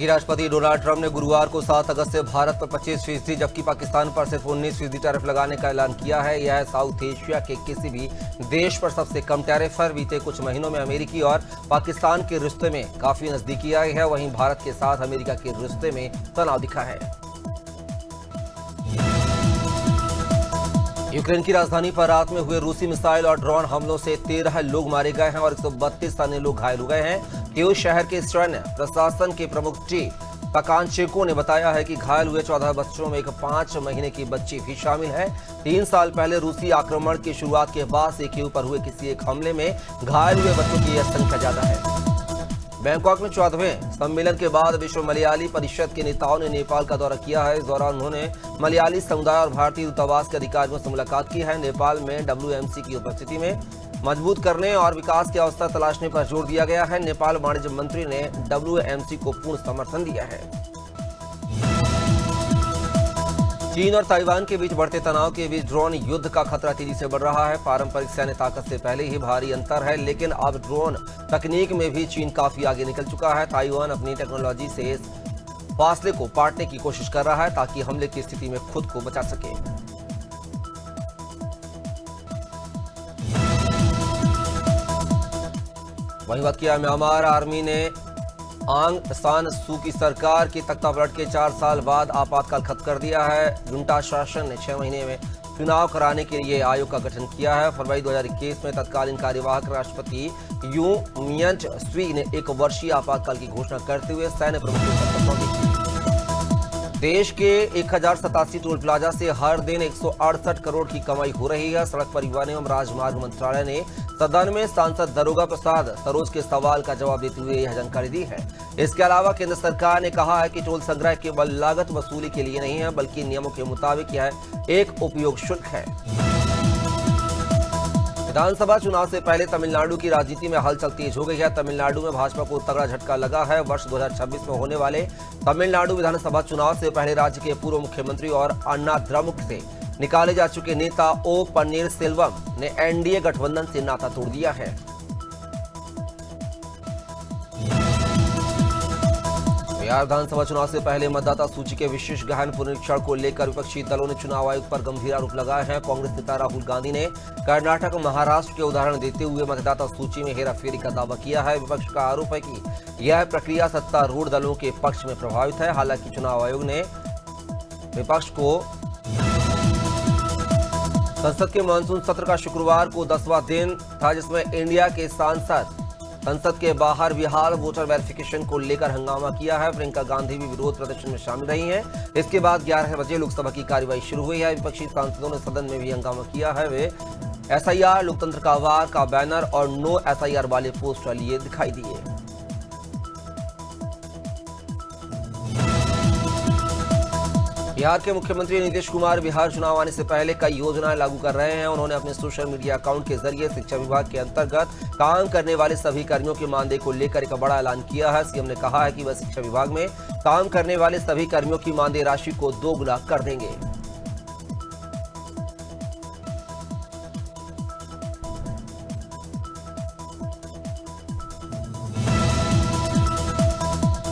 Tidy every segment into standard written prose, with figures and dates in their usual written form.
अमेरिकी राष्ट्रपति Donald Trump ने गुरुवार को 7 अगस्त से भारत पर 25% जबकि पाकिस्तान पर सिर्फ 19% टैरिफ लगाने का ऐलान किया है। यह साउथ एशिया के किसी भी देश पर सबसे कम टैरिफ है। बीते कुछ महीनों में अमेरिकी और पाकिस्तान के रिश्ते में काफी नजदीकी आई है। वहीं भारत के साथ अमेरिका के रिश्ते में तनाव दिखा है। यूक्रेन की राजधानी पर रात में हुए रूसी मिसाइल और ड्रोन हमलों से 13 लोग मारे गए हैं और 132 अन्य लोग घायल हो गए हैं। कीव शहर के सैन्य प्रशासन के प्रमुख टी पकानचेको ने बताया है कि घायल हुए 14 बच्चों में एक 5 महीने की बच्ची भी शामिल है। 3 साल पहले रूसी आक्रमण की शुरुआत के बाद से कीव पर हुए किसी एक हमले में घायल हुए बच्चों की यह संख्या ज्यादा है। बैंकॉक में 14वें सम्मेलन के बाद विश्व मलयाली परिषद के नेताओं ने नेपाल का दौरा किया है। इस दौरान उन्होंने मलयाली समुदाय और भारतीय दूतावास के अधिकारियों से मुलाकात की है। नेपाल में WMC की उपस्थिति में मजबूत करने और विकास के अवसर तलाशने पर जोर दिया गया है। नेपाल वाणिज्य मंत्री ने WMC को पूर्ण समर्थन दिया है। चीन और ताइवान के बीच बढ़ते तनाव के बीच ड्रोन युद्ध का खतरा तेजी से बढ़ रहा है। पारंपरिक सैन्य ताकत से पहले ही भारी अंतर है, लेकिन अब ड्रोन तकनीक में भी चीन काफी आगे निकल चुका है। ताइवान अपनी टेक्नोलॉजी से इस फासले को पाटने की कोशिश कर रहा है ताकि हमले की स्थिति में खुद को बचा सके। वहीं बात किया म्यांमार आर्मी ने आंग सान सू की सरकार की तख्तापलट के 4 साल बाद आपातकाल खत्म कर दिया है। जुंटा शासन ने 6 महीने में चुनाव कराने के लिए आयोग का गठन किया है। फरवरी 2021 में तत्कालीन कार्यवाहक राष्ट्रपति यू मिंट स्वी ने 1 वर्षीय आपातकाल की घोषणा करते हुए सैन्य प्रमुखों को शपथ दी। देश के 1087 टोल प्लाजा से हर दिन 168 करोड़ की कमाई हो रही है। सड़क परिवहन एवं राजमार्ग मंत्रालय ने सदन में सांसद दरोगा प्रसाद सरोज के सवाल का जवाब देते हुए यह जानकारी दी है। इसके अलावा केंद्र सरकार ने कहा है कि टोल संग्रह केवल लागत वसूली के लिए नहीं है, बल्कि नियमों के मुताबिक यह एक उपयोग शुल्क है। विधानसभा चुनाव से पहले तमिलनाडु की राजनीति में हलचल तेज हो गई है। तमिलनाडु में भाजपा को तगड़ा झटका लगा है। वर्ष 2026 में होने वाले तमिलनाडु विधानसभा चुनाव से पहले राज्य के पूर्व मुख्यमंत्री और अन्ना द्रमुक से निकाले जा चुके नेता ओ पन्नीरसेल्वम ने एनडीए गठबंधन से नाता तोड़ दिया है। बिहार विधानसभा चुनाव से पहले मतदाता सूची के विशेष गहन पुनरीक्षण को लेकर विपक्षी दलों ने चुनाव आयोग पर गंभीर आरोप लगाए हैं। कांग्रेस नेता राहुल गांधी ने कर्नाटक और महाराष्ट्र के उदाहरण देते हुए मतदाता सूची में हेराफेरी का दावा किया है। विपक्ष का आरोप है कि यह प्रक्रिया सत्तारूढ़ दलों के पक्ष में प्रभावित है। हालांकि चुनाव आयोग ने विपक्ष को संसद के मानसून सत्र का शुक्रवार को 10वां दिन था, जिसमें इंडिया के सांसद संसद के बाहर बेहाल वोटर वेरिफिकेशन को लेकर हंगामा किया है। प्रियंका गांधी भी विरोध प्रदर्शन में शामिल रही हैं। इसके बाद 11 बजे लोकसभा की कार्यवाही शुरू हुई है। विपक्षी सांसदों ने सदन में भी हंगामा किया है। वे SIR लोकतंत्र का आभार का बैनर और नो SIR वाले पोस्टर लिए दिखाई दिए। बिहार के मुख्यमंत्री नीतीश कुमार बिहार चुनाव आने से पहले कई योजनाएं लागू कर रहे हैं। उन्होंने अपने सोशल मीडिया अकाउंट के जरिए शिक्षा विभाग के अंतर्गत काम करने वाले सभी कर्मियों के मानदेय को लेकर एक बड़ा ऐलान किया है। सीएम ने कहा है कि वह शिक्षा विभाग में काम करने वाले सभी कर्मियों की मानदेय राशि को 2 गुना कर देंगे।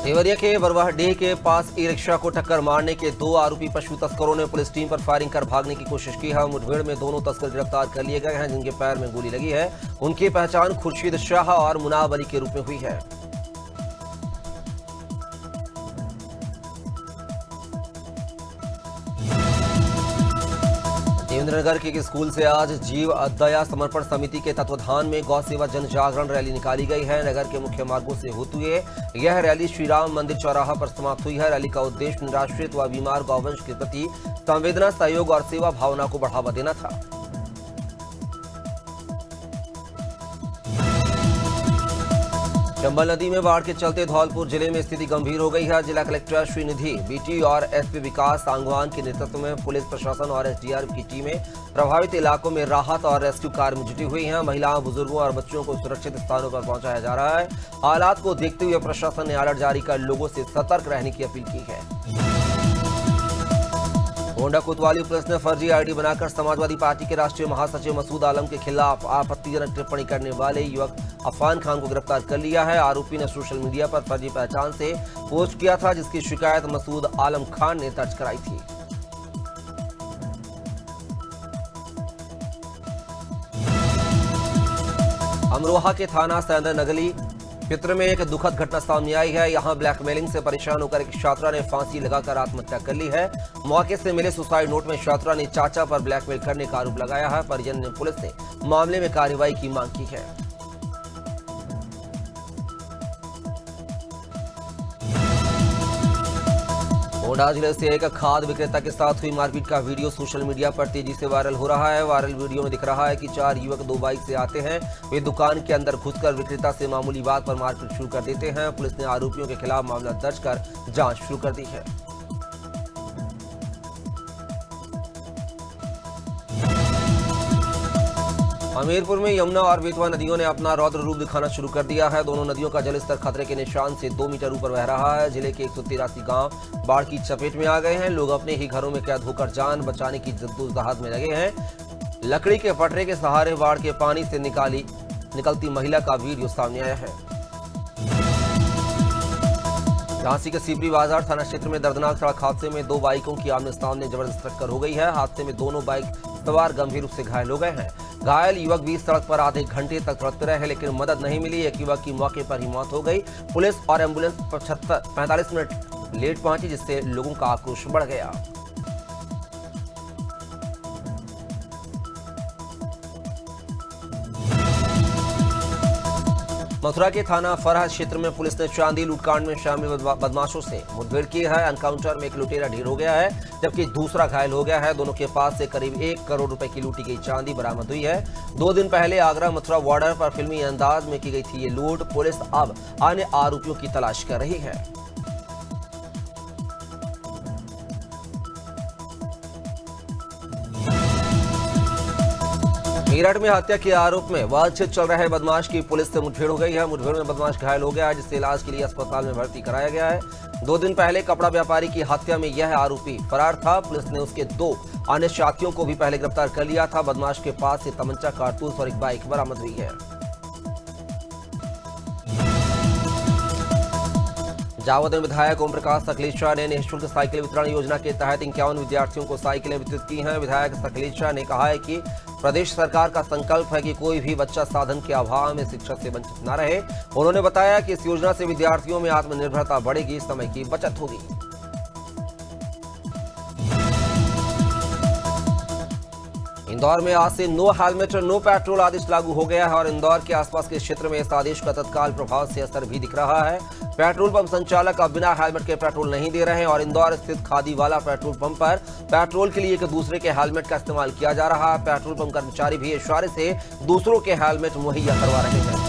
देवरिया के बरवाहडीह के पास ई रिक्शा को टक्कर मारने के 2 आरोपी पशु तस्करों ने पुलिस टीम पर फायरिंग कर भागने की कोशिश की है। मुठभेड़ में दोनों तस्कर गिरफ्तार कर लिए गए हैं, जिनके पैर में गोली लगी है। उनकी पहचान खुर्शीद शाह और मुनाब अली के रूप में हुई है। देवेंद्रनगर के एक स्कूल से आज जीव दया समर्पण समिति के तत्वाधान में गौ सेवा जन जागरण रैली निकाली गई है। नगर के मुख्य मार्गों से होते हुए यह रैली श्री राम मंदिर चौराहा पर समाप्त हुई है। रैली का उद्देश्य निराश्रित व बीमार गौवंश के प्रति संवेदना, सहयोग और सेवा भावना को बढ़ावा देना था। चंबल नदी में बाढ़ के चलते धौलपुर जिले में स्थिति गंभीर हो गई है। जिला कलेक्टर श्रीनिधि BT और SP विकास सांगवान के नेतृत्व में पुलिस प्रशासन और SDRF की टीमें प्रभावित इलाकों में राहत और रेस्क्यू कार्य में जुटी हुई हैं। महिलाओं, बुजुर्गों और बच्चों को सुरक्षित स्थानों पर पहुंचाया जा रहा है। हालात को देखते हुए प्रशासन ने अलर्ट जारी कर लोगों से सतर्क रहने की अपील की है। गोंडा कोतवाली पुलिस ने फर्जी आईडी बनाकर समाजवादी पार्टी के राष्ट्रीय महासचिव मसूद आलम के खिलाफ आपत्तिजनक टिप्पणी करने वाले युवक अफान खान को गिरफ्तार कर लिया है। आरोपी ने सोशल मीडिया पर फर्जी पहचान से पोस्ट किया था, जिसकी शिकायत मसूद आलम खान ने दर्ज कराई थी। अमरोहा के थाना सैंदर नगली क्षेत्र में एक दुखद घटना सामने आई है। यहां ब्लैकमेलिंग से परेशान होकर एक छात्रा ने फांसी लगाकर आत्महत्या कर ली है। मौके से मिले सुसाइड नोट में छात्रा ने चाचा पर ब्लैकमेल करने का आरोप लगाया है। परिजन ने पुलिस से मामले में कार्रवाई की मांग की है। गोंडा जिले से एक खाद विक्रेता के साथ हुई मारपीट का वीडियो सोशल मीडिया पर तेजी से वायरल हो रहा है। वायरल वीडियो में दिख रहा है कि 4 युवक 2 बाइक से आते हैं। वे दुकान के अंदर घुसकर विक्रेता से मामूली बात पर मारपीट शुरू कर देते हैं। पुलिस ने आरोपियों के खिलाफ मामला दर्ज कर जांच शुरू कर दी है। हमीरपुर में यमुना और बेतवा नदियों ने अपना रौद्र रूप दिखाना शुरू कर दिया है। दोनों नदियों का जलस्तर खतरे के निशान से 2 मीटर ऊपर बह रहा है। जिले के 183 गांव बाढ़ की चपेट में आ गए हैं। लोग अपने ही घरों में कैद होकर जान बचाने की जद्दोजहद में लगे हैं। लकड़ी के पटरे के सहारे बाढ़ के पानी से निकलती महिला का वीडियो सामने आया है। झांसी के सीपरी बाजार थाना क्षेत्र में दर्दनाक सड़क हादसे में 2 बाइकों की आमने सामने जबरदस्त टक्कर हो गई है। हादसे में दोनों बाइक सवार गंभीर रूप से घायल हो गए हैं। घायल युवक भी सड़क पर आधे घंटे तक तड़पते रहे, लेकिन मदद नहीं मिली। एक युवक की मौके पर ही मौत हो गई। पुलिस और एम्बुलेंस 45 मिनट लेट पहुंची, जिससे लोगों का आक्रोश बढ़ गया। मथुरा के थाना फरहद क्षेत्र में पुलिस ने चांदी लूटकांड में शामिल बदमाशों से मुठभेड़ की है। एनकाउंटर में एक लुटेरा ढेर हो गया है, जबकि दूसरा घायल हो गया है। दोनों के पास से करीब 1 करोड़ रुपए की लूटी गई चांदी बरामद हुई है। 2 दिन पहले आगरा मथुरा बॉर्डर पर फिल्मी अंदाज में की गई थी ये लूट। पुलिस अब अन्य आरोपियों की तलाश कर रही है। मेरठ में हत्या के आरोप में बातचीत चल रहे बदमाश की पुलिस से मुठभेड़ हो गई है। मुठभेड़ में बदमाश घायल हो गया है, जिससे इलाज के लिए अस्पताल में भर्ती कराया गया है। 2 दिन पहले कपड़ा व्यापारी की हत्या में यह आरोपी फरार था। पुलिस ने उसके 2 अन्य साथियों को भी पहले गिरफ्तार कर लिया था। बदमाश के पास से तमंचा, कारतूस और एक बाइक बरामद हुई है। जावद में विधायक ओम प्रकाश सकलेचा ने निःशुल्क साइकिल वितरण योजना के तहत 51 विद्यार्थियों को साइकिलें वितरित की हैं। विधायक सकलेचा ने कहा है कि प्रदेश सरकार का संकल्प है कि कोई भी बच्चा साधन के अभाव में शिक्षा से वंचित न रहे। उन्होंने बताया कि इस योजना से विद्यार्थियों में आत्मनिर्भरता बढ़ेगी, समय की बचत होगी। इंदौर में आज से नो हेलमेट और नो पेट्रोल आदेश लागू हो गया है और इंदौर के आसपास के क्षेत्र में इस आदेश का तत्काल प्रभाव से असर भी दिख रहा है। पेट्रोल पंप संचालक अब बिना हेलमेट के पेट्रोल नहीं दे रहे हैं और इंदौर स्थित खादी वाला पेट्रोल पंप पर पेट्रोल के लिए एक दूसरे के हेलमेट का इस्तेमाल किया जा रहा है। पेट्रोल पंप कर्मचारी भी इशारे से दूसरों के हेलमेट मुहैया करवा रहे हैं।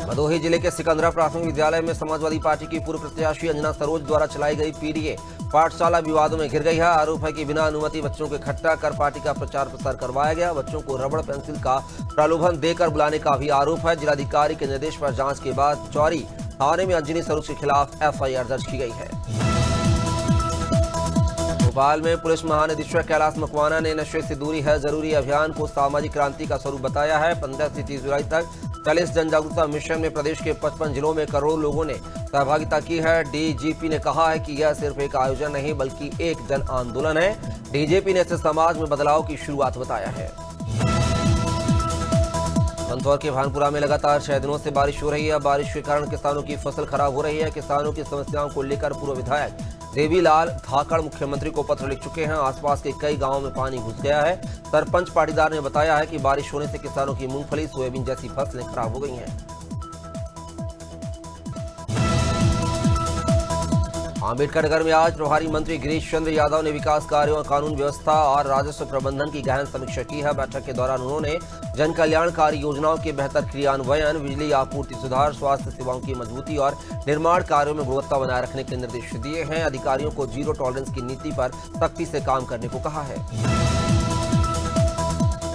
भदोही जिले के सिकंदरा प्राथमिक विद्यालय में समाजवादी पार्टी की पूर्व प्रत्याशी अंजना सरोज द्वारा चलाई गई पीडीए पाठशाला विवादों में घिर गई है। आरोप है कि बिना अनुमति बच्चों को इकट्ठा कर पार्टी का प्रचार प्रसार करवाया गया। बच्चों को रबड़ पेंसिल का प्रलोभन देकर बुलाने का भी आरोप है। जिलाधिकारी के निर्देश पर जांच के बाद चौरी थाने में अंजनी सरोज के खिलाफ एफआईआर दर्ज की गई है। भोपाल में पुलिस महानिदेशक कैलाश मकवाना ने नशे से दूरी है जरूरी अभियान को सामाजिक क्रांति का स्वरूप बताया है। 15 से 30 जुलाई तक चले इस जन जागरूकता मिशन में प्रदेश के 55 जिलों में करोड़ों लोगों ने सहभागिता की है। डीजीपी ने कहा है कि यह सिर्फ एक आयोजन नहीं बल्कि एक जन आंदोलन है। डीजीपी ने इसे समाज में बदलाव की शुरुआत बताया है। मंदसौर के भानपुरा में लगातार 6 दिनों से बारिश हो रही है। बारिश के कारण किसानों की फसल खराब हो रही है। किसानों की समस्याओं को लेकर पूर्व विधायक देवीलाल धाकड़ मुख्यमंत्री को पत्र लिख चुके हैं। आसपास के कई गांवों में पानी घुस गया है। सरपंच पाटीदार ने बताया है कि बारिश होने से किसानों की मूंगफली, सोयाबीन जैसी फसलें खराब हो गई हैं। अम्बेडकर नगर में आज प्रभारी मंत्री गिरीश चंद्र यादव ने विकास कार्यों, कानून व्यवस्था और राजस्व प्रबंधन की गहन समीक्षा की है। बैठक के दौरान उन्होंने जन कल्याणकारी योजनाओं के बेहतर क्रियान्वयन, बिजली आपूर्ति सुधार, स्वास्थ्य सेवाओं की मजबूती और निर्माण कार्यों में गुणवत्ता बनाए रखने के निर्देश दिए हैं। अधिकारियों को जीरो टॉलरेंस की नीति पर सख्ती से काम करने को कहा है।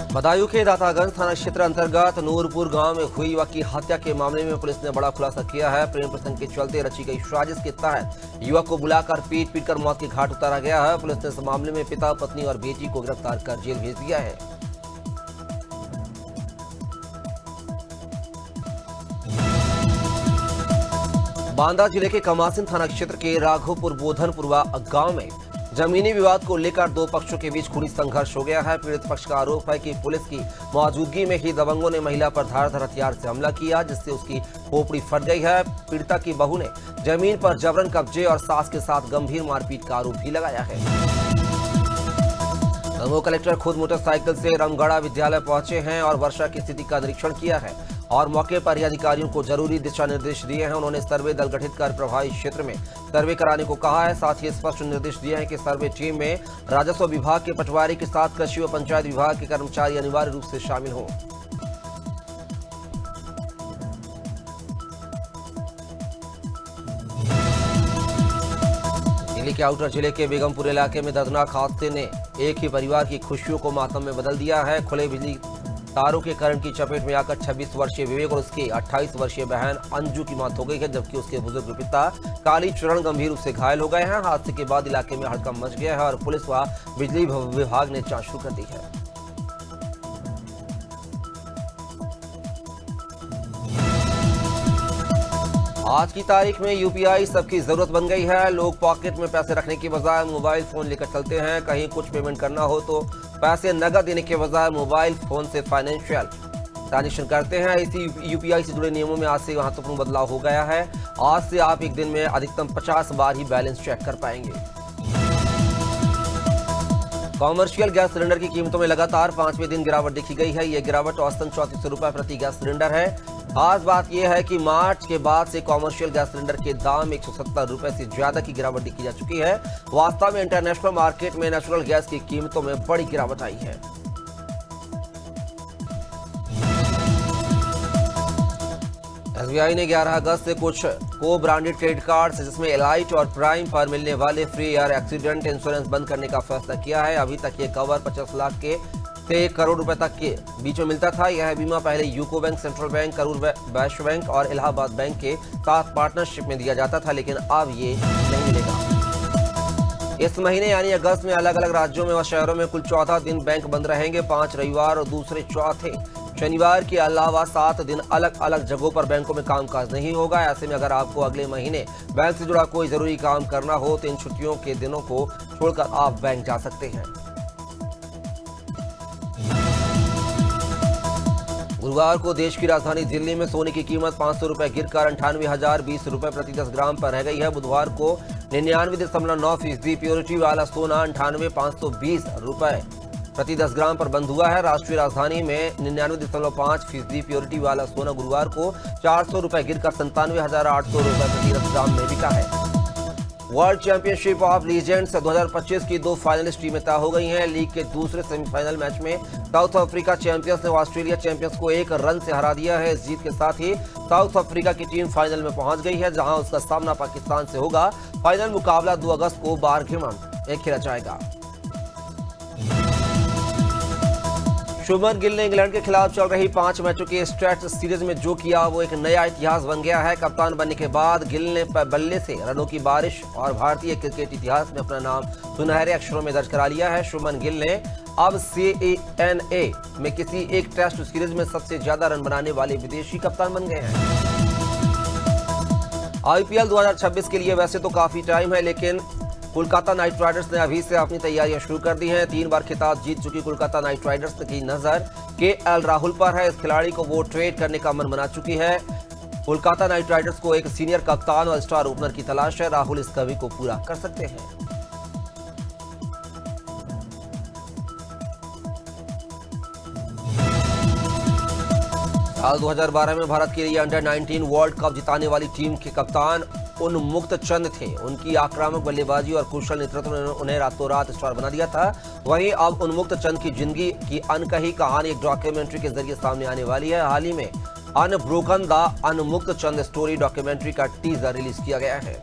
बदायूं के दातागंज थाना क्षेत्र अंतर्गत नूरपुर गांव में हुई युवक की हत्या के मामले में पुलिस ने बड़ा खुलासा किया है। प्रेम प्रसंग के चलते रची गई साजिश के तहत युवक को बुलाकर पीट कर मौत के घाट उतारा गया है। पुलिस ने इस मामले में पिता, पत्नी और बेटी को गिरफ्तार कर जेल भेज दिया है। बांदा जिले के कमासिन थाना क्षेत्र के राघोपुर बोधनपुरवा गांव में जमीनी विवाद को लेकर दो पक्षों के बीच खूनी संघर्ष हो गया है। पीड़ित पक्ष का आरोप है कि पुलिस की मौजूदगी में ही दबंगों ने महिला पर धारदार हथियार से हमला किया, जिससे उसकी खोपड़ी फट गई है। पीड़िता की बहू ने जमीन पर जबरन कब्जे और सास के साथ गंभीर मारपीट का आरोप भी लगाया है। दमोह कलेक्टर खुद मोटरसाइकिल से रामगढ़ा विद्यालय पहुंचे हैं और वर्षा की स्थिति का निरीक्षण किया है और मौके पर ही अधिकारियों को जरूरी दिशा निर्देश दिए हैं। उन्होंने सर्वे दल गठित कर प्रभावित क्षेत्र में सर्वे कराने को कहा है। साथ ही स्पष्ट निर्देश दिए हैं कि सर्वे टीम में राजस्व विभाग के पटवारी के साथ कृषि व पंचायत विभाग के कर्मचारी अनिवार्य रूप से शामिल हों। दिल्ली के आउटर जिले के बेगमपुर इलाके में दर्दनाक हादसे ने एक ही परिवार की खुशियों को मातम में बदल दिया है। खुले बिजली तारों के करंट की चपेट में आकर 26 वर्षीय विवेक और उसकी 28 वर्षीय बहन अंजू की मौत हो गई है, जबकि उसके बुजुर्ग पिता काली चरण गंभीर रूप से घायल हो गए हैं। हादसे के बाद इलाके में हड़कंप मच गया है और पुलिस व बिजली विभाग ने जांच शुरू कर दी है। आज की तारीख में यूपीआई सबकी जरूरत बन गई है। लोग पॉकेट में पैसे रखने की बजाय मोबाइल फोन लेकर चलते हैं। कहीं कुछ पेमेंट करना हो तो पैसे नकद देने के बजाय मोबाइल फोन से फाइनेंशियल ट्रांजेक्शन करते हैं। इसी यूपीआई से जुड़े नियमों में आज से महत्वपूर्ण बदलाव हो गया है। आज से आप एक दिन में अधिकतम 50 बार ही बैलेंस चेक कर पाएंगे। कॉमर्शियल गैस सिलेंडर की कीमतों में लगातार 5वें दिन गिरावट देखी गई है। यह गिरावट औसतन 3400 रुपए प्रति गैस सिलेंडर है। खास बात यह है कि मार्च के बाद से कॉमर्शियल गैस सिलेंडर के दाम 170 रुपए से ज्यादा की गिरावट देखी जा चुकी है। वास्तव में इंटरनेशनल मार्केट में नेचुरल गैस की कीमतों में बड़ी गिरावट आई है। एसबीआई ने 11 अगस्त से कुछ को ब्रांडेड क्रेडिट कार्ड जिसमें एलाइट और प्राइम पर मिलने वाले फ्री एयर एक्सीडेंट इंश्योरेंस बंद करने का फैसला किया है। अभी तक ये कवर 50 लाख के से 1 करोड़ रुपए तक के बीच में मिलता था। यह बीमा पहले UCO bank, central bank, Karur Vysya bank और इलाहाबाद बैंक के साथ पार्टनरशिप में दिया जाता था, लेकिन अब ये नहीं मिलेगा। इस महीने यानी अगस्त में अलग अलग राज्यों में व शहरों में कुल 14 दिन बैंक बंद रहेंगे। 5 रविवार और दूसरे चौथे शनिवार के अलावा 7 दिन अलग अलग जगहों पर बैंकों में कामकाज नहीं होगा। ऐसे में अगर आपको अगले महीने बैंक से जुड़ा कोई जरूरी काम करना हो तो इन छुट्टियों के दिनों को छोड़कर आप बैंक जा सकते हैं। गुरुवार को देश की राजधानी दिल्ली में सोने की कीमत 500 रुपए गिरकर 98,020 रुपए प्रति 10 ग्राम पर रह गई है। बुधवार को 99.9% प्योरिटी वाला सोना 98,520 रुपए प्रति 10 ग्राम पर बंद हुआ है। राष्ट्रीय राजधानी में 99.5% प्योरिटी वाला सोना गुरुवार को 400 रुपए गिरकर 97,800 रुपए प्रति 10 ग्राम में बिका है। वर्ल्ड चैंपियनशिप ऑफ लीजेंड्स 2025 की 2 फाइनलिस्ट टीमें तय हो गई हैं। लीग के दूसरे सेमीफाइनल मैच में साउथ अफ्रीका चैंपियंस ने ऑस्ट्रेलिया चैंपियंस को 1 रन से हरा दिया है। इस जीत के साथ ही साउथ अफ्रीका की टीम फाइनल में पहुंच गई है, जहां उसका सामना पाकिस्तान से होगा। फाइनल मुकाबला 2 अगस्त को बार्मिंघम में खेला जाएगा। शुभमन गिल ने इंग्लैंड के खिलाफ चल रही 5 मैचों की टेस्ट सीरीज में जो किया वो एक नया इतिहास बन गया है। कप्तान बनने के बाद गिल ने बल्ले से रनों की बारिश और भारतीय क्रिकेट इतिहास में अपना नाम सुनहरे अक्षरों में दर्ज करा लिया है। शुभमन गिल ने अब CANA में किसी एक टेस्ट सीरीज में सबसे ज्यादा रन बनाने वाले विदेशी कप्तान बन गए हैं। IPL 2026 के लिए वैसे तो काफी टाइम है, लेकिन कोलकाता नाइट राइडर्स ने अभी से अपनी तैयारियां शुरू कर दी हैं। 3 बार खिताब जीत चुकी कोलकाता नाइट राइडर्स की नजर KL राहुल पर है। इस खिलाड़ी को वो ट्रेड करने का मन बना चुकी है। कोलकाता नाइट राइडर्स को एक सीनियर कप्तान और स्टार ओपनर की तलाश है। राहुल इस कमी को पूरा कर सकते हैं। साल 2012 में भारत के लिए अंडर 19 वर्ल्ड कप जिताने वाली टीम के कप्तान उन्मुक्त चंद थे। उनकी आक्रामक बल्लेबाजी और कुशल नेतृत्व ने उन्हें रातों रात स्टार बना दिया था। वहीं अब उन्मुक्त चंद की जिंदगी की अनकही कहानी एक डॉक्यूमेंट्री के जरिए सामने आने वाली है। हाल ही में अनब्रोकन द उन्मुक्त चंद स्टोरी डॉक्यूमेंट्री का टीजर रिलीज किया गया है।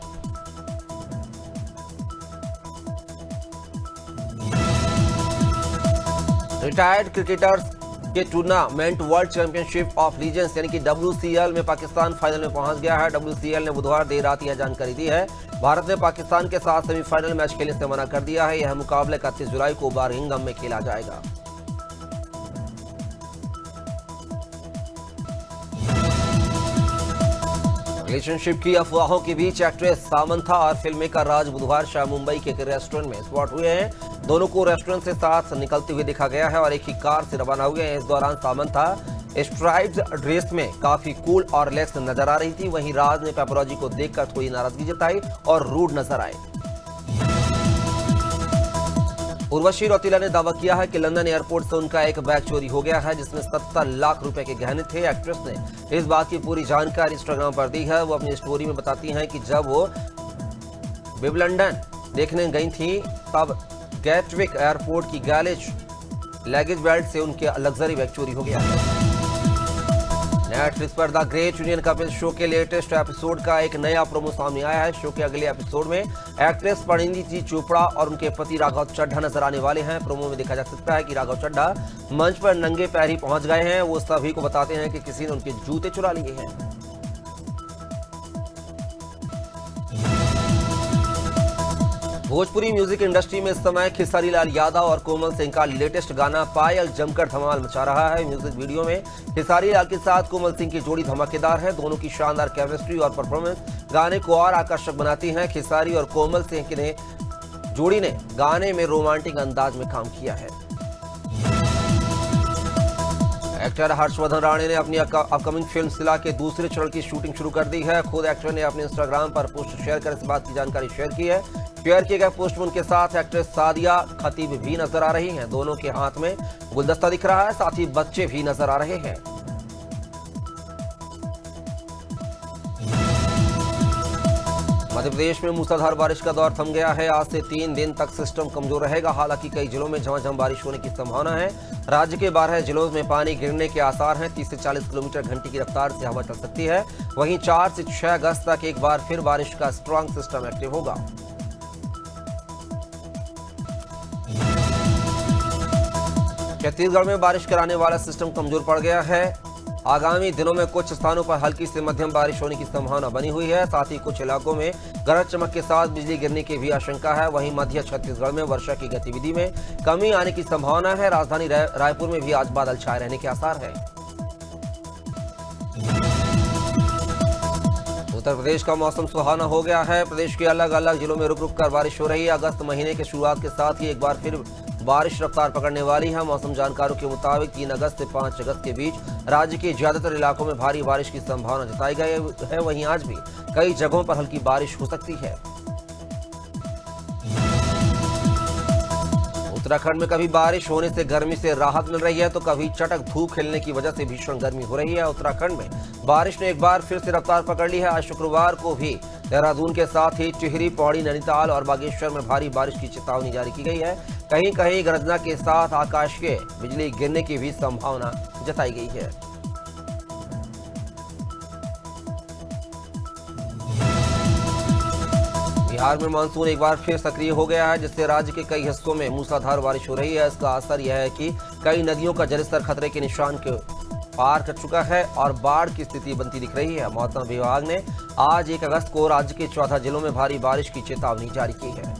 रिटायर्ड क्रिकेटर्स के tournament world championship of legends यानी कि WCL में पाकिस्तान फाइनल में पहुंच गया है। WCL ने बुधवार देर रात यह जानकारी दी है। भारत ने पाकिस्तान के साथ सेमीफाइनल मैच खेलने से मना कर दिया है। यह मुकाबला 31 जुलाई को बर्मिंघम में खेला जाएगा। रिलेशनशिप की अफवाहों के बीच एक्ट्रेस सामंथा और फिल्म मेकर राज बुधवार शाम मुंबई के एक रेस्टोरेंट में स्पॉट हुए हैं। दोनों को रेस्टोरेंट से साथ निकलते हुए देखा गया है और एक ही कार से रवाना हुए हैं। इस दौरान सामंथा स्ट्राइप्ड ड्रेस में काफी कूल और रिलैक्स नजर आ रही थी। वहीं राज ने पेपरोजी को देखकर थोड़ी नाराजगी जताई और रूड नजर आए। उर्वशी रौतेला ने दावा किया है कि लंदन एयरपोर्ट से उनका एक बैग चोरी हो गया है जिसमें 70 लाख रुपए के गहने थे। एक्ट्रेस ने इस बात की पूरी जानकारी इंस्टाग्राम पर दी है। वो अपनी स्टोरी में बताती हैं कि जब वो विंबलडन देखने गई थी तब गैटविक एयरपोर्ट की लगेज बेल्ट से उनके लग्जरी बैग चोरी हो गया। नेटफ्लिक्स पर the great Indian Kapil show के लेटेस्ट एपिसोड का एक नया प्रोमो सामने आया है। शो के अगले एपिसोड में एक्ट्रेस परिणीति चोपड़ा और उनके पति राघव चड्ढा नजर आने वाले हैं। प्रोमो में देखा जा सकता है कि राघव चड्ढा मंच पर नंगे पैर ही पहुंच गए हैं। वो सभी को बताते हैं कि किसी ने उनके जूते चुरा लिए हैं। भोजपुरी म्यूजिक इंडस्ट्री में इस समय खेसारी लाल यादव और कोमल सिंह का लेटेस्ट गाना पायल जमकर धमाल मचा रहा है। म्यूजिक वीडियो में खेसारी लाल के साथ कोमल सिंह की जोड़ी धमाकेदार है। दोनों की शानदार केमिस्ट्री और परफॉर्मेंस गाने को और आकर्षक बनाती हैं। खेसारी और कोमल सिंह की जोड़ी ने गाने में रोमांटिक अंदाज में काम किया है। एक्टर हर्षवर्धन राणे ने अपनी अपकमिंग फिल्म सिला के दूसरे चरण की शूटिंग शुरू कर दी है। खुद एक्टर ने अपने इंस्टाग्राम पर पोस्ट शेयर कर इस बात की जानकारी शेयर की है। शेयर किए गए पोस्ट में उनके साथ एक्ट्रेस सादिया खतीब भी नजर आ रही हैं। दोनों के हाथ में गुलदस्ता दिख रहा है, साथ ही बच्चे भी नजर आ रहे हैं। मध्य प्रदेश में मूसलाधार बारिश का दौर थम गया है। आज से 3 दिन तक सिस्टम कमजोर रहेगा। हालांकि कई जिलों में झमाझम बारिश होने की संभावना है। राज्य के 12 जिलों में पानी गिरने के आसार हैं। 30 से 40 किलोमीटर घंटे की रफ्तार से हवा चल सकती है। वहीं 4 से 6 अगस्त तक एक बार फिर बारिश का स्ट्रांग सिस्टम एक्टिव होगा। छत्तीसगढ़ में बारिश कराने वाला सिस्टम कमजोर पड़ गया है। आगामी दिनों में कुछ स्थानों पर हल्की से मध्यम बारिश होने की संभावना बनी हुई है। साथ ही कुछ इलाकों में गरज चमक के साथ बिजली गिरने की भी आशंका है। वहीं मध्य छत्तीसगढ़ में वर्षा की गतिविधि में कमी आने की संभावना है। राजधानी रायपुर में भी आज बादल छाए रहने के आसार है। उत्तर प्रदेश का मौसम सुहाना हो गया है। प्रदेश के अलग अलग जिलों में रुक रुक कर बारिश हो रही है। अगस्त महीने के शुरुआत के साथ ही एक बार फिर बारिश रफ्तार पकड़ने वाली है। मौसम जानकारों के मुताबिक 3 अगस्त से 5 अगस्त के बीच राज्य के ज्यादातर इलाकों में भारी बारिश की संभावना जताई गई है। वहीं आज भी कई जगहों पर हल्की बारिश हो सकती है। उत्तराखंड में कभी बारिश होने से गर्मी से राहत मिल रही है तो कभी चटक धूप खिलने की वजह से भीषण गर्मी हो रही है। उत्तराखंड में बारिश ने एक बार फिर से रफ्तार पकड़ ली है। आज शुक्रवार को भी देहरादून के साथ ही टिहरी, पौड़ी, नैनीताल और बागेश्वर में भारी बारिश की चेतावनी जारी की गई है। कहीं कहीं गर्जना के साथ आकाशीय बिजली गिरने की भी संभावना जताई गई है। बिहार में मानसून एक बार फिर सक्रिय हो गया है जिससे राज्य के कई हिस्सों में मूसलाधार बारिश हो रही है। इसका असर यह है कि कई नदियों का जलस्तर खतरे के निशान के पार कर चुका है और बाढ़ की स्थिति बनती दिख रही है। मौसम विभाग ने आज 1 अगस्त को राज्य के 14 जिलों में भारी बारिश की चेतावनी जारी की है।